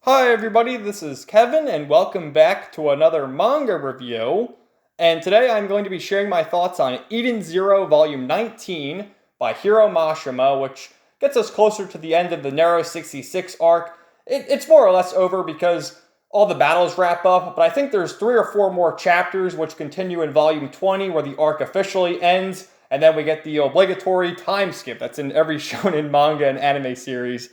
Hi everybody, this is Kevin and welcome back to another manga review. And today I'm going to be sharing my thoughts on Eden Zero Volume 19 by Hiro Mashima, which gets us closer to the end of the Narrow 66 arc. It's more or less over because all the battles wrap up, but I think there's 3 or 4 more chapters which continue in Volume 20 where the arc officially ends, and then we get the obligatory time skip that's in every shonen manga and anime series.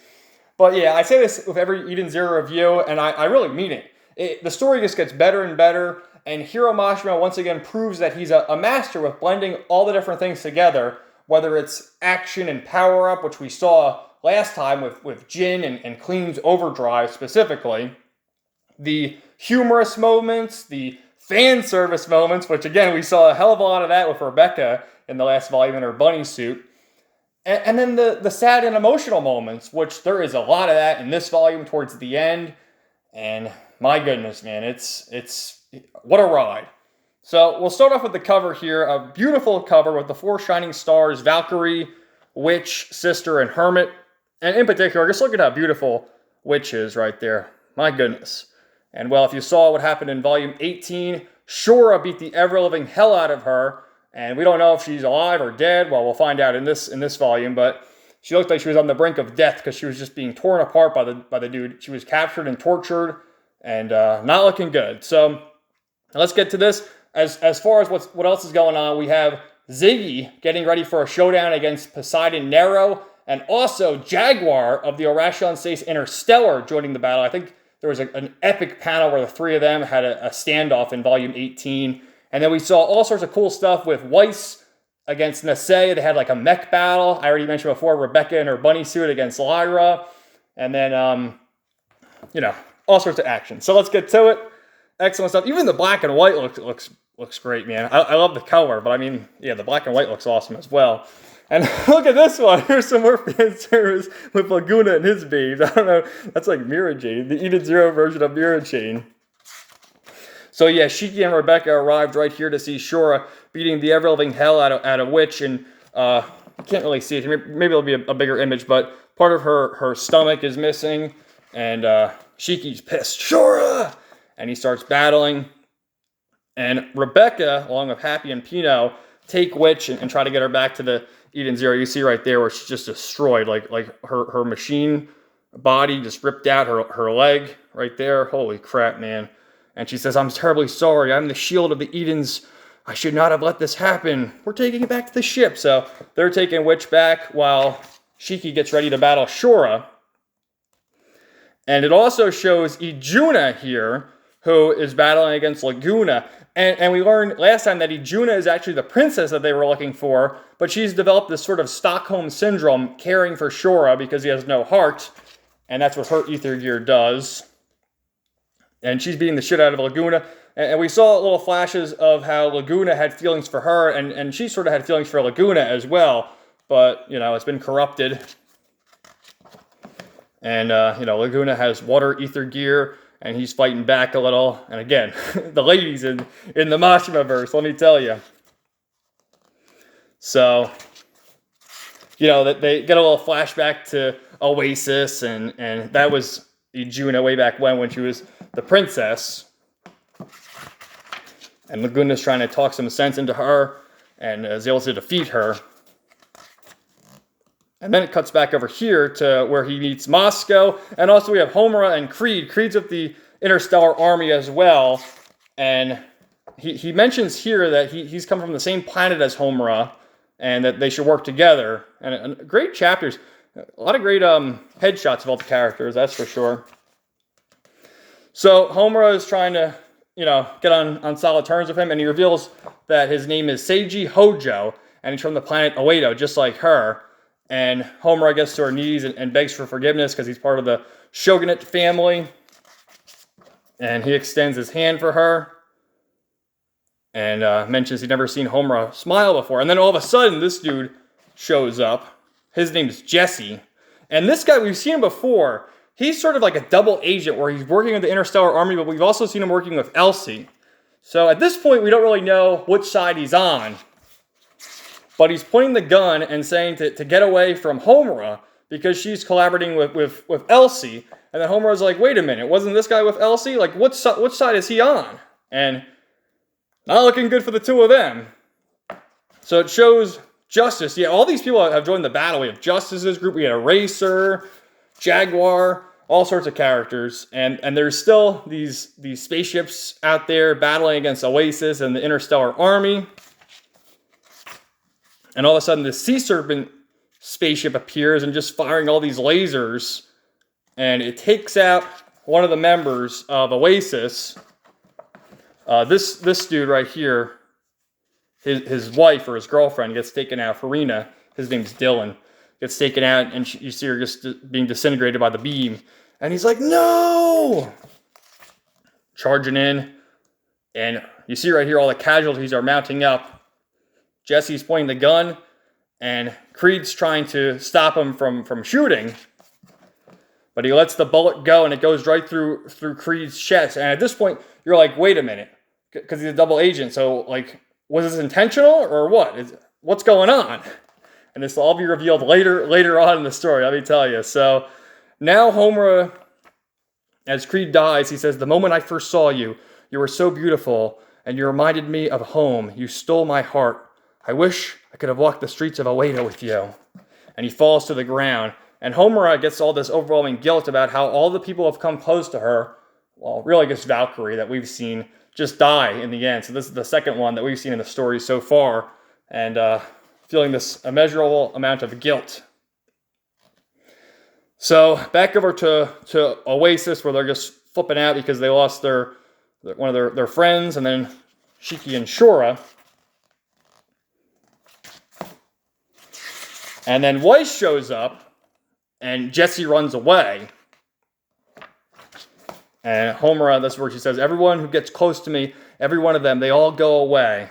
But yeah, I say this with every Eden Zero review, and I really mean it. The story just gets better and better, and Hiro Mashima once again proves that he's a master with blending all the different things together, whether it's action and power-up, which we saw last time with Jin and Clean's Overdrive specifically, the humorous moments, the fan service moments, which again, we saw a hell of a lot of that with Rebecca in the last volume in her bunny suit, and then the sad and emotional moments, which there is a lot of that in this volume towards the end. And my goodness, man, it's what a ride. So we'll start off with the cover here, a beautiful cover with the 4 shining stars, Valkyrie, Witch, Sister, and Hermit. And in particular, just look at how beautiful Witch is right there. My goodness. And well, if you saw what happened in volume 18, Shura beat the ever-living hell out of her. And we don't know if she's alive or dead. Well, we'll find out in this volume. But she looked like she was on the brink of death because she was just being torn apart by the dude. She was captured and tortured, and not looking good. So let's get to this. As far as what else is going on, we have Ziggy getting ready for a showdown against Poseidon Nero, and also Jaguar of the Irrational States Interstellar joining the battle. I think there was an epic panel where the 3 of them had a standoff in volume 18. And then we saw all sorts of cool stuff with Weiss against Nasei. They had like a mech battle. I already mentioned before, Rebecca in her bunny suit against Lyra. And then, all sorts of action. So let's get to it. Excellent stuff. Even the black and white looks great, man. I love the color, but I mean, yeah, the black and white looks awesome as well. And look at this one. Here's some more fan service with Laguna and his babes. I don't know. That's like Mirror Jane, the Eden Zero version of Mirror Jane. So yeah, Shiki and Rebecca arrived right here to see Shura beating the ever-living hell out of Witch, and you can't really see it. Maybe it'll be a bigger image, but part of her stomach is missing, and Shiki's pissed. Shura! And he starts battling, and Rebecca, along with Happy and Pino, take Witch and try to get her back to the Eden Zero. You see right there where she's just destroyed, like her machine body just ripped out her leg right there. Holy crap, man. And she says, "I'm terribly sorry. I'm the shield of the Edens. I should not have let this happen. We're taking it back to the ship." So they're taking Witch back while Shiki gets ready to battle Shura. And it also shows Ijuna here, who is battling against Laguna. And we learned last time that Ijuna is actually the princess that they were looking for, but she's developed this sort of Stockholm syndrome, caring for Shura because he has no heart. And that's what her ether gear does. And she's beating the shit out of Laguna. And we saw little flashes of how Laguna had feelings for her, and she sort of had feelings for Laguna as well. But, it's been corrupted. And, Laguna has water ether gear, and he's fighting back a little. And again, the ladies in the Mashima-verse, let me tell you. So, they get a little flashback to Oasis, and that was Ijuna way back when she was the princess, and Laguna's trying to talk some sense into her and is able to defeat her. And then it cuts back over here to where he meets Moscow, and also we have Homura and Creed. Creed's with the Interstellar Army as well, and he mentions here that he's come from the same planet as Homura and that they should work together. And great chapters, a lot of great headshots of all the characters, that's for sure. So Homura is trying to, get on solid terms with him, and he reveals that his name is Seiji Hojo, and he's from the planet Oedo, just like her. And Homura gets to her knees and begs for forgiveness because he's part of the Shogunate family. And he extends his hand for her and mentions he'd never seen Homura smile before. And then all of a sudden, this dude shows up. His name is Jesse. And this guy, we've seen him before. He's sort of like a double agent where he's working with the Interstellar Army, but we've also seen him working with Elsie. So at this point, we don't really know which side he's on. But he's pointing the gun and saying to get away from Homura because she's collaborating with Elsie. And then Homer was like, wait a minute, wasn't this guy with Elsie? Like, which side is he on? And not looking good for the two of them. So it shows Justice. Yeah, all these people have joined the battle. We have Justice's group. We had Eraser, Jaguar, all sorts of characters. And there's still these spaceships out there battling against Oasis and the Interstellar Army. And all of a sudden, the Sea Serpent spaceship appears and just firing all these lasers. And it takes out one of the members of Oasis. This dude right here, his wife or his girlfriend gets taken out. Farina, his name's Dylan, gets taken out, and you see her just being disintegrated by the beam. And he's like, no! Charging in. And you see right here all the casualties are mounting up. Jesse's pointing the gun, and Creed's trying to stop him from shooting. But he lets the bullet go, and it goes right through Creed's chest. And at this point, you're like, wait a minute. Because he's a double agent, so, like, was this intentional, or what? What's going on? And this will all be revealed later on in the story, let me tell you. So, now Homer, as Creed dies, he says, the moment I first saw you, you were so beautiful, and you reminded me of home. You stole my heart. I wish I could have walked the streets of Oeda with you. And he falls to the ground. And Homer gets all this overwhelming guilt about how all the people have come close to her, well, really just Valkyrie that we've seen, just die in the end. So this is the second one that we've seen in the story so far. And feeling this immeasurable amount of guilt. So back over to Oasis, where they're just flipping out because they lost one of their friends, and then Shiki and Shura. And then Weiss shows up, and Jesse runs away. And Homer, that's where she says, everyone who gets close to me, every one of them, they all go away.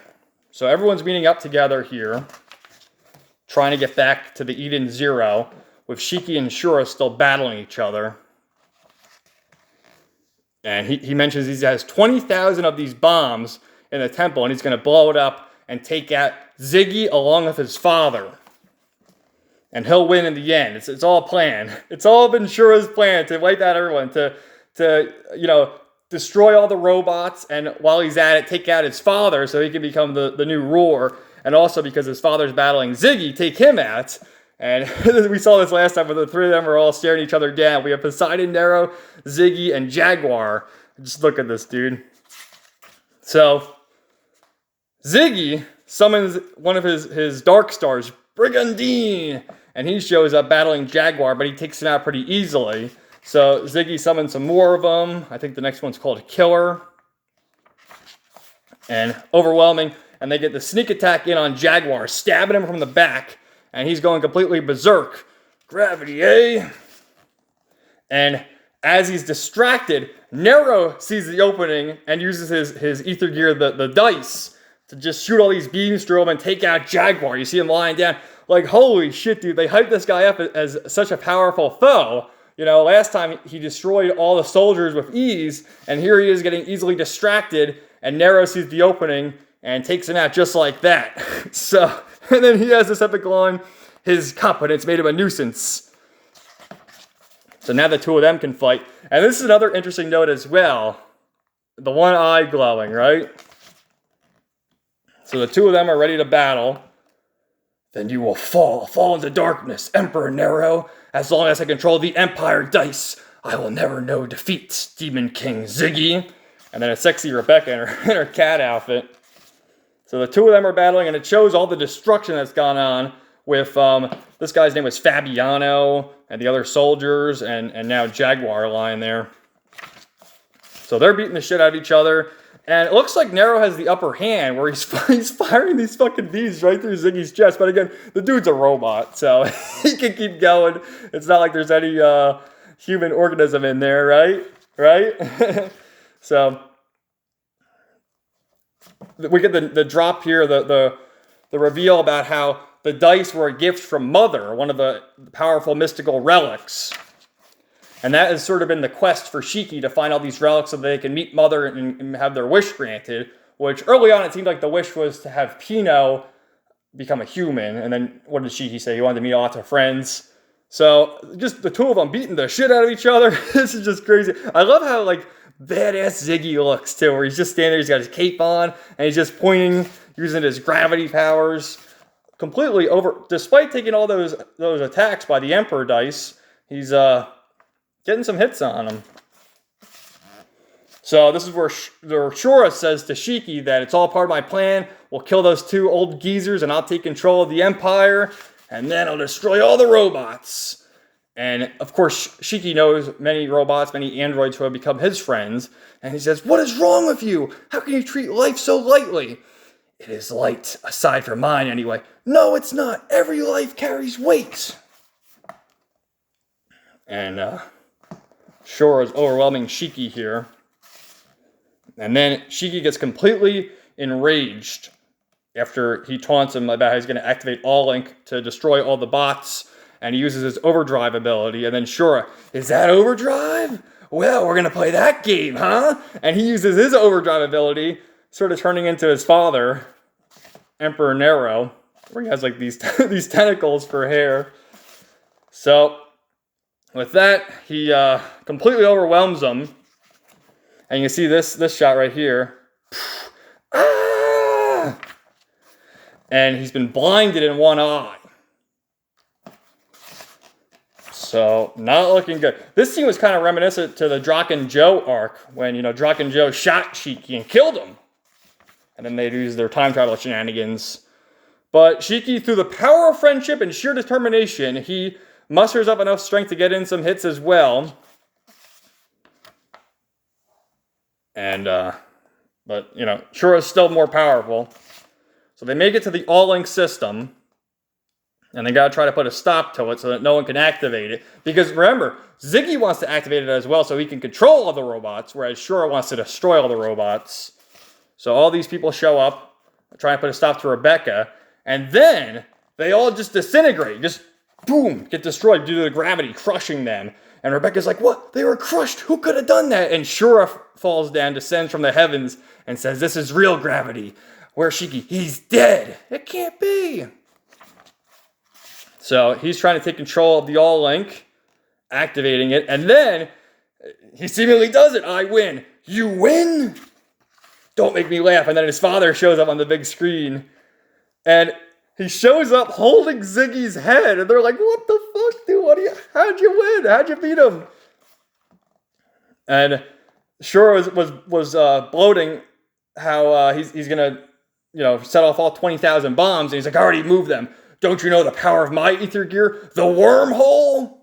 So everyone's meeting up together here, trying to get back to the Eden Zero, with Shiki and Shura still battling each other. And he mentions he has 20,000 of these bombs in the temple, and he's going to blow it up and take out Ziggy along with his father. And he'll win in the end. It's all planned. It's all been Shura's plan to wipe out everyone, to destroy all the robots, and while he's at it, take out his father so he can become the new ruler. And also because his father's battling Ziggy, take him out. And we saw this last time, where the three of them are all staring each other down. We have Poseidon, Nero, Ziggy, and Jaguar. Just look at this, dude. So, Ziggy summons one of his Dark Stars, Brigandine, and he shows up battling Jaguar, but he takes him out pretty easily. So Ziggy summons some more of them. I think the next one's called Killer. And overwhelming, and they get the sneak attack in on Jaguar, stabbing him from the back, and he's going completely berserk. Gravity, eh? And as he's distracted, Nero sees the opening and uses his ether gear, the dice, to just shoot all these beams through him and take out Jaguar. You see him lying down. Like, holy shit, dude, they hyped this guy up as such a powerful foe. You know, last time he destroyed all the soldiers with ease, and here he is getting easily distracted, and Nero sees the opening and takes him out just like that. So, and then he has this epic line, his cup, and it's made him a nuisance. So now the two of them can fight. And this is another interesting note as well. The one eye glowing, right? So the two of them are ready to battle. Then you will fall into darkness, Emperor Nero. As long as I control the Empire dice, I will never know defeat, Demon King Ziggy. And then a sexy Rebecca in her cat outfit. So the two of them are battling, and it shows all the destruction that's gone on with, this guy's name was Fabiano, and the other soldiers, and now Jaguar lying there. So they're beating the shit out of each other. And it looks like Nero has the upper hand, where he's firing these fucking beams right through Ziggy's chest. But again, the dude's a robot, so he can keep going. It's not like there's any human organism in there, right? Right? So we get the drop here, the reveal about how the dice were a gift from Mother, one of the powerful mystical relics. And that has sort of been the quest for Shiki, to find all these relics so they can meet Mother and have their wish granted. Which early on it seemed like the wish was to have Pino become a human. And then what did Shiki say? He wanted to meet lots of friends. So just the two of them beating the shit out of each other. This is just crazy. I love how like badass Ziggy looks too, where he's just standing there, he's got his cape on, and he's just pointing, using his gravity powers. Completely over, despite taking all those attacks by the Emperor dice, he's getting some hits on him. So this is where Shura says to Shiki that it's all part of my plan. We'll kill those two old geezers and I'll take control of the Empire. And then I'll destroy all the robots. And of course, Shiki knows many robots, many androids who have become his friends. And he says, what is wrong with you? How can you treat life so lightly? It is light, aside from mine anyway. No, it's not. Every life carries weight. And Shura is overwhelming Shiki here. And then Shiki gets completely enraged after he taunts him about how he's going to activate All Link to destroy all the bots. And he uses his overdrive ability. And then Shura, is that overdrive? Well, we're going to play that game, huh? And he uses his overdrive ability, sort of turning into his father, Emperor Nero, where he has like these tentacles for hair. So with that, he completely overwhelms him. And you see this shot right here. Ah! And he's been blinded in one eye. So, not looking good. This scene was kind of reminiscent to the Draken Joe arc, when, you know, Draken Joe shot Shiki and killed him. And then they'd use their time travel shenanigans. But Shiki, through the power of friendship and sheer determination, he musters up enough strength to get in some hits as well. And, but, you know, Shura's still more powerful. So they make it to the All-Link system. And they gotta try to put a stop to it so that no one can activate it. Because remember, Ziggy wants to activate it as well so he can control all the robots, whereas Shura wants to destroy all the robots. So all these people show up, try and put a stop to Rebecca, and then they all just disintegrate, just boom, get destroyed due to the gravity crushing them. And Rebecca's like, what? They were crushed. Who could have done that? And Shura falls down, descends from the heavens, and says, this is real gravity. Where's Shiki? He's dead. It can't be. So he's trying to take control of the All-Link, activating it, and then he seemingly does it. I win. You win? Don't make me laugh. And then his father shows up on the big screen, and he shows up holding Ziggy's head, and they're like, what the fuck, dude? How'd you win? How'd you beat him? And Shura was bloating how he's going to, you know, set off all 20,000 bombs, and he's like, I already moved them. Don't you know the power of my ether gear? The wormhole?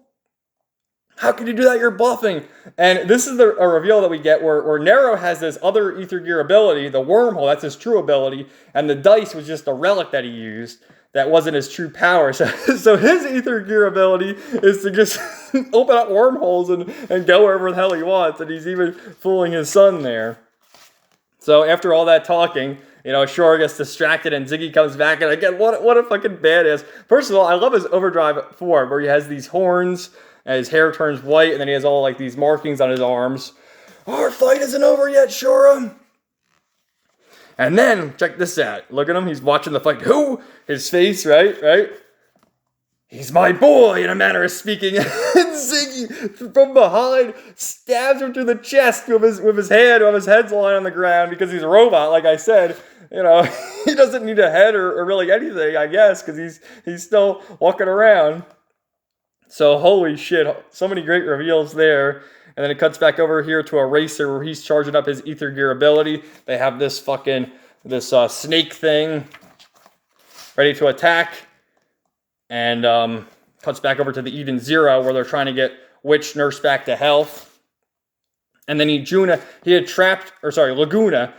How can you do that? You're bluffing. And this is a reveal that we get where Nero has this other ether gear ability, the wormhole, that's his true ability, and the dice was just a relic that he used that wasn't his true power. So his ether gear ability is to just open up wormholes and go wherever the hell he wants, and he's even fooling his son there. So after all that talking, you know, Shura gets distracted and Ziggy comes back, and again, what a fucking badass. First of all, I love his overdrive form where he has these horns and his hair turns white, and then he has all like these markings on his arms. Our fight isn't over yet, Shura. And then, check this out. Look at him, he's watching the fight. Who? His face, right? He's my boy, in a manner of speaking. And Ziggy, from behind, stabs him through the chest with his hand, while his head's lying on the ground, because he's a robot, like I said. You know, he doesn't need a head or really anything, I guess, because he's still walking around. So, holy shit, so many great reveals there. And then it cuts back over here to a racer where he's charging up his ether gear ability. They have this snake thing ready to attack. And cuts back over to the Eden Zero where they're trying to get Witch Nurse back to health. And then Laguna had trapped Ijuna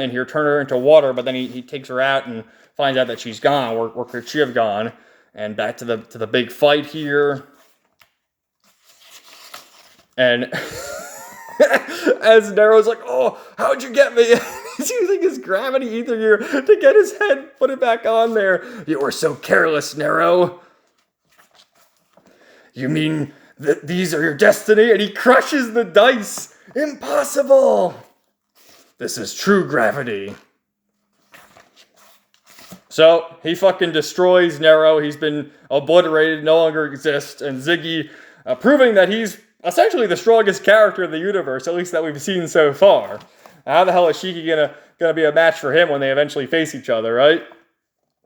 in here, turned her into water, but then he takes her out and finds out that she's gone. Where could she have gone? And back to the big fight here. And as Nero's like, oh, how'd you get me? He's using his gravity ether gear to get his head, put it back on there. You were so careless, Nero. You mean that these are your destiny? And he crushes the dice. Impossible. This is true gravity. So he fucking destroys Nero. He's been obliterated, no longer exists. And Ziggy, proving that he's essentially the strongest character in the universe, at least that we've seen so far. How the hell is Shiki gonna be a match for him when they eventually face each other, right?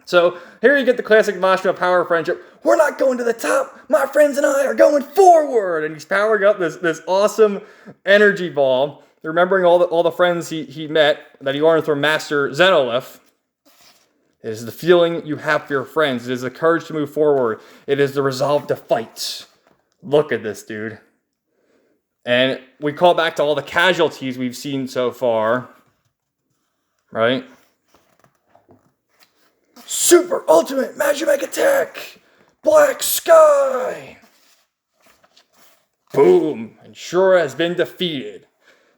So here you get the classic Mashima power friendship. We're not going to the top. My friends and I are going forward. And he's powering up this awesome energy ball, remembering all the friends he met that he learned from Master Zenolith. It is the feeling you have for your friends. It is the courage to move forward. It is the resolve to fight. Look at this, dude. And we call back to all the casualties we've seen so far. Right? Super Ultimate Magic Attack! Black Sky! Boom! And Shura has been defeated.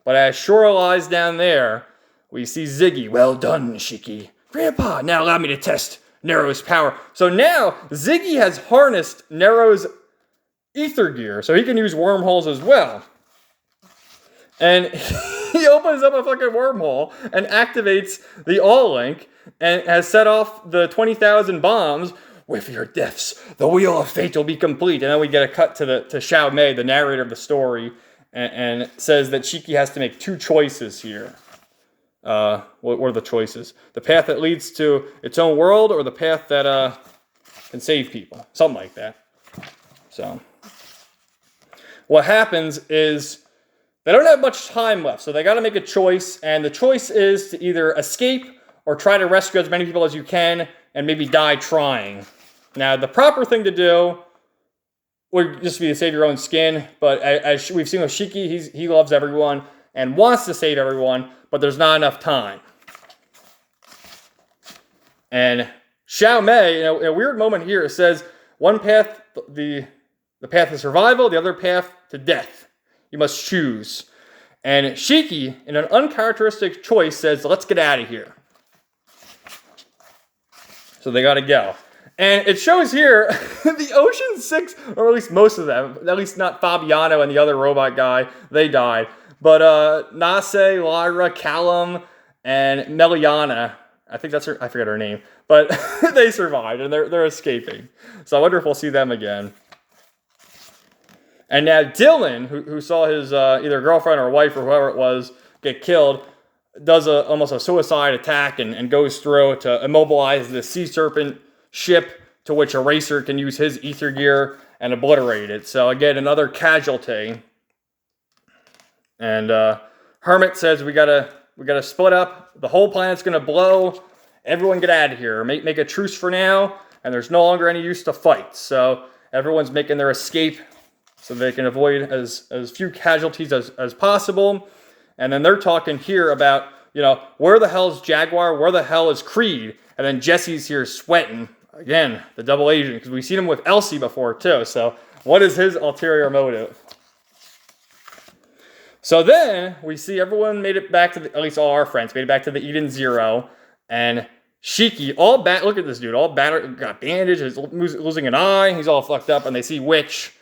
But as Shura lies down there, we see Ziggy. Well done, Shiki. Grandpa, now allow me to test Nero's power. So now, Ziggy has harnessed Nero's ether gear, so he can use wormholes as well. And he opens up a fucking wormhole and activates the All-Link and has set off the 20,000 bombs. With your deaths, the wheel of fate will be complete. And then we get a cut to Xiao Mei, the narrator of the story, and says that Shiki has to make two choices here. What are the choices? The path that leads to its own world, or the path that can save people? Something like that. So, what happens is they don't have much time left, so they got to make a choice, and the choice is to either escape or try to rescue as many people as you can, and maybe die trying. Now, the proper thing to do would just be to save your own skin, but as we've seen with Shiki, he loves everyone and wants to save everyone, but there's not enough time. And Xiao Mei, in a weird moment here, it says one path, the path of survival, the other path to death. You must choose. And Shiki, in an uncharacteristic choice, says, let's get out of here. So they gotta go. And it shows here, the Ocean 6, or at least most of them, at least not Fabiano and the other robot guy, they died. But Nase, Lyra, Callum, and Meliana, I think that's her, I forget her name, but they survived and they're escaping. So I wonder if we'll see them again. And now Dylan, who saw his either girlfriend or wife or whoever it was get killed, does almost a suicide attack and goes through to immobilize the Sea Serpent ship, to which Eraser can use his ether gear and obliterate it. So again, another casualty. And Hermit says we gotta split up. The whole planet's gonna blow. Everyone get out of here. Make a truce for now. And there's no longer any use to fight. So everyone's making their escape so they can avoid as few casualties as possible. And then they're talking here about, where the hell is Jaguar? Where the hell is Creed? And then Jesse's here sweating. Again, the double agent, because we've seen him with Elsie before too. So what is his ulterior motive? So then we see everyone made it back to at least all our friends made it back to the Eden Zero. And Shiki, look at this dude, all battered, got bandages, losing an eye. He's all fucked up. And they see Witch.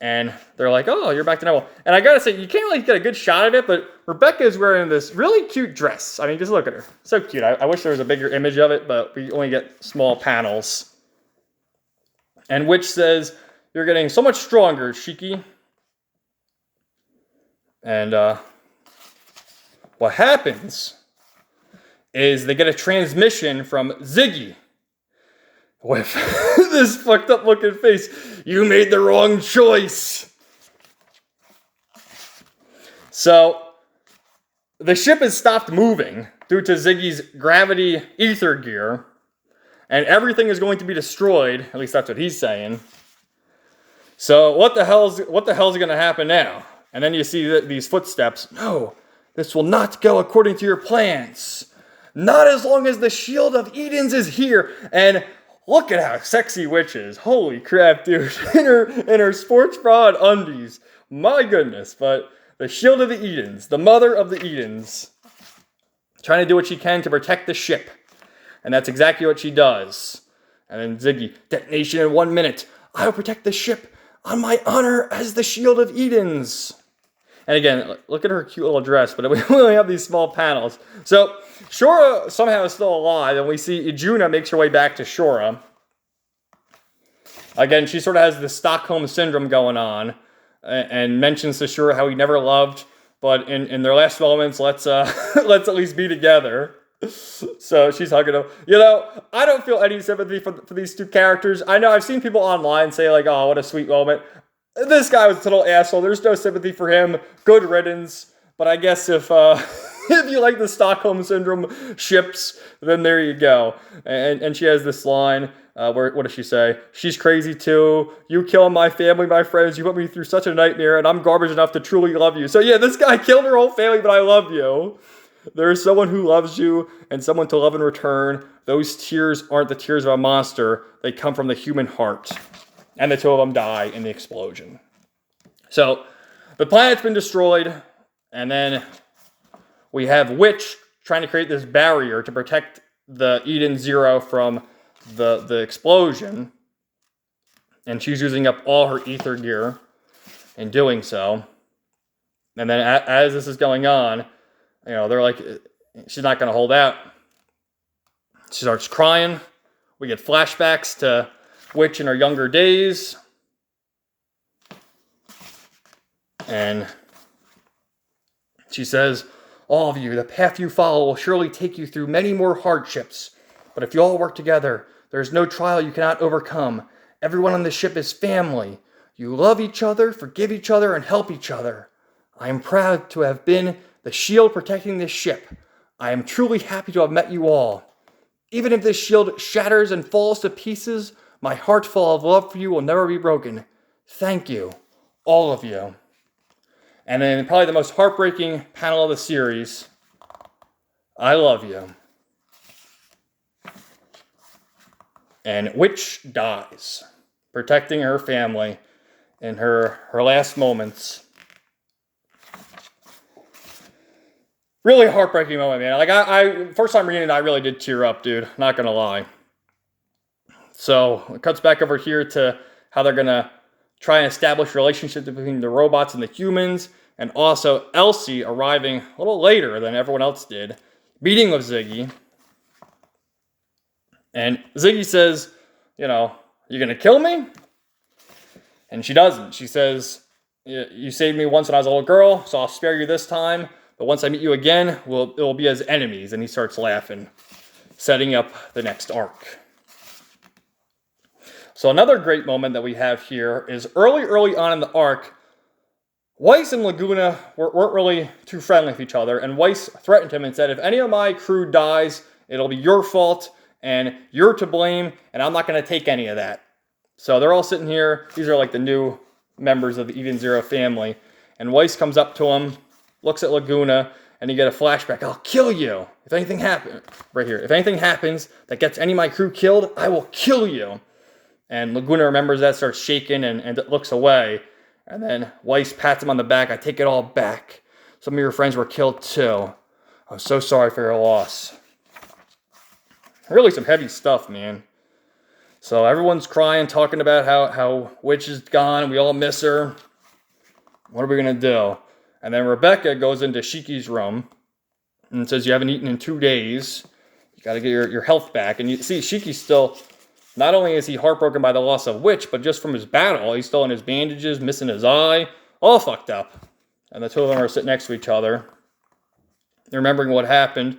And they're like, oh, you're back to normal. And I gotta say, you can't really get a good shot of it, but Rebecca is wearing this really cute dress. I mean, just look at her. So cute. I wish there was a bigger image of it, but we only get small panels. And Witch says, you're getting so much stronger, Shiki. And what happens is they get a transmission from Ziggy. With this fucked up looking face. You made the wrong choice. So, the ship has stopped moving due to Ziggy's gravity ether gear. And everything is going to be destroyed. At least that's what he's saying. So, what the hell's going to happen now? And then you see these footsteps. No, this will not go according to your plans. Not as long as the Shield of Edens is here. And look at how sexy Witch is. Holy crap, dude. in her sports bra and undies. My goodness. But the Shield of the Edens, the mother of the Edens, trying to do what she can to protect the ship. And that's exactly what she does. And then Ziggy, detonation in 1 minute. I will protect the ship on my honor as the Shield of Edens. And again, look at her cute little dress, but we only have these small panels. So Shura somehow is still alive, and we see Ijuna makes her way back to Shura. Again, she sort of has the Stockholm Syndrome going on, and mentions to Shura how he never loved, but in their last moments, let's at least be together. So she's hugging him. I don't feel any sympathy for these two characters. I know I've seen people online say like, oh, what a sweet moment. This guy was a total asshole. There's no sympathy for him. Good riddance. But I guess if if you like the Stockholm Syndrome ships, then there you go. And she has this line, what does she say? She's crazy too. You kill my family, my friends. You put me through such a nightmare, and I'm garbage enough to truly love you. So yeah, this guy killed her whole family, but I love you. There is someone who loves you and someone to love in return. Those tears aren't the tears of a monster. They come from the human heart. And the two of them die in the explosion. So the planet's been destroyed. And then we have Witch trying to create this barrier to protect the Eden Zero from the explosion. And she's using up all her ether gear in doing so. And then as this is going on, they're like, she's not going to hold out. She starts crying. We get flashbacks to Witch in her younger days. And she says, all of you, the path you follow will surely take you through many more hardships. But if you all work together, there is no trial you cannot overcome. Everyone on the ship is family. You love each other, forgive each other, and help each other. I am proud to have been the shield protecting this ship. I am truly happy to have met you all. Even if this shield shatters and falls to pieces, my heart full of love for you will never be broken. Thank you, all of you. And then probably the most heartbreaking panel of the series, I love you. And Witch dies, protecting her family in her last moments. Really heartbreaking moment, man. Like, I first time reading it, I really did tear up, dude. Not gonna lie. So, it cuts back over here to how they're gonna try and establish relationships between the robots and the humans, and also Elsie arriving a little later than everyone else did, meeting with Ziggy. And Ziggy says, you gonna kill me? And she doesn't. She says, you saved me once when I was a little girl, so I'll spare you this time. But once I meet you again, it will be as enemies. And he starts laughing, setting up the next arc. So another great moment that we have here is early on in the arc, Weiss and Laguna weren't really too friendly with each other. And Weiss threatened him and said, if any of my crew dies, it'll be your fault, and you're to blame, and I'm not going to take any of that. So they're all sitting here. These are like the new members of the Eden Zero family. And Weiss comes up to him, looks at Laguna, and you get a flashback. I'll kill you. If anything happens, right here. If anything happens that gets any of my crew killed, I will kill you. And Laguna remembers that, starts shaking, and looks away. And then Weiss pats him on the back. I take it all back. Some of your friends were killed too. I'm so sorry for your loss. Really some heavy stuff, man. So everyone's crying, talking about how Witch is gone, and we all miss her. What are we going to do? And then Rebecca goes into Shiki's room and says, you haven't eaten in 2 days. You got to get your health back. And you see, Shiki's still, not only is he heartbroken by the loss of Witch, but just from his battle, he's still in his bandages, missing his eye, all fucked up. And the two of them are sitting next to each other. They're remembering what happened.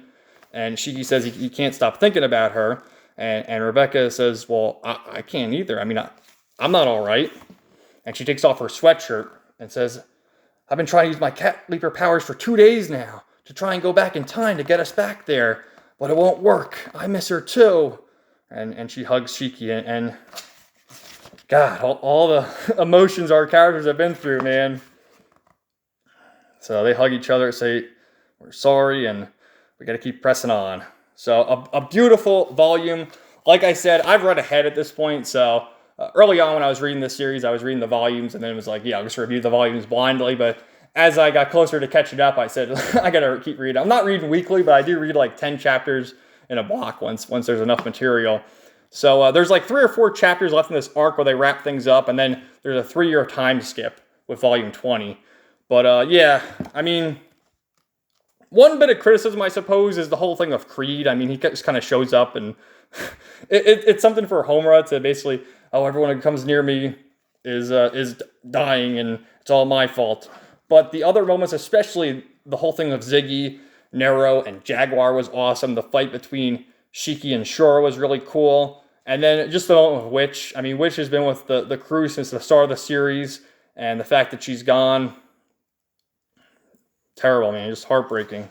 And Shiki says he can't stop thinking about her. And Rebecca says, well, I can't either. I mean, I'm not all right. And she takes off her sweatshirt and says, I've been trying to use my cat leaper powers for 2 days now to try and go back in time to get us back there. But it won't work. I miss her too. And she hugs Shiki. And God, all the emotions our characters have been through, man. So they hug each other, say, we're sorry, and we got to keep pressing on. So a beautiful volume. Like I said, I've read ahead at this point. So early on when I was reading this series, I was reading the volumes, and then it was like, yeah, I'll just review the volumes blindly. But as I got closer to catching up, I said, I got to keep reading. I'm not reading weekly, but I do read like 10 chapters in a block once there's enough material. So there's like 3 or 4 chapters left in this arc where they wrap things up, and then there's a 3-year time skip with volume 20. But yeah, I mean, one bit of criticism, I suppose, is the whole thing of Creed. I mean, he just kind of shows up, and it's something for Homura to basically, oh, everyone who comes near me is dying, and it's all my fault. But the other moments, especially the whole thing of Ziggy, Nero, and Jaguar was awesome. The fight between Shiki and Shura was really cool. And then just the moment with Witch. I mean, Witch has been with the crew since the start of the series, and the fact that she's gone, terrible, man, just heartbreaking.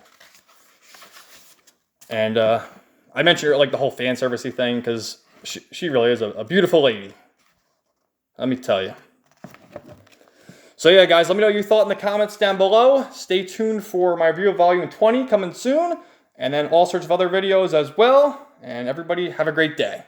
And I mentioned like the whole fan servicey thing because she really is a beautiful lady. Let me tell you. So yeah, guys, let me know your thought in the comments down below. Stay tuned for my review of Volume 20 coming soon, and then all sorts of other videos as well. And everybody, have a great day.